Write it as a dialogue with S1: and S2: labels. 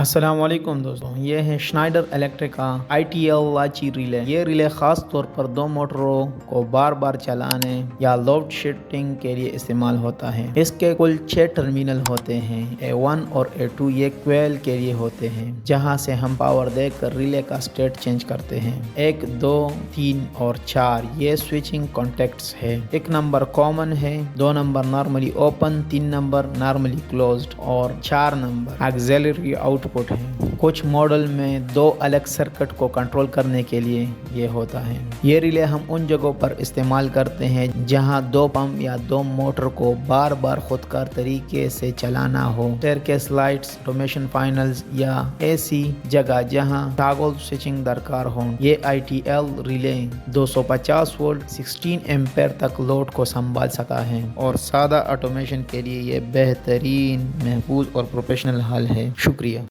S1: अस्सलाम वालेकुम दोस्तों, ये है स्नाइडर इलेक्ट्रिक का ITL लाची रिले। ये रिले खास तौर पर दो मोटरों को बार बार चलाने या लोड शेडिंग के लिए इस्तेमाल होता है। इसके कुल 6 टर्मिनल होते हैं। A1 और A2 ये क्वेल के लिए होते हैं, जहां से हम पावर देकर रिले का स्टेट चेंज करते हैं। 1, 2, 3 और 4 ये स्विचिंग कॉन्टेक्ट्स है। 1 नंबर कॉमन है, 2 number normally open, 3 number normally closed और 4 नंबर ऑक्सिलरी आउटपुट है। कुछ मॉडल में 2 अलग सर्किट को कंट्रोल करने के लिए ये होता है। ये रिले हम उन जगहों पर इस्तेमाल करते हैं जहां 2 पंप या 2 मोटर को बार बार खुदकार तरीके से चलाना हो। स्टेयरकेस लाइट्स, ऑटोमेशन फाइनल्स या ऐसी जगह जहां टॉगल स्विचिंग दरकार हो। ये ITL रिले 250 वोल्ट 16 एम्पेयर तक लोड को संभाल सकता है और सादा ऑटोमेशन के लिए ये बेहतरीन, महफूज और प्रोफेशनल हल है। शुक्रिया।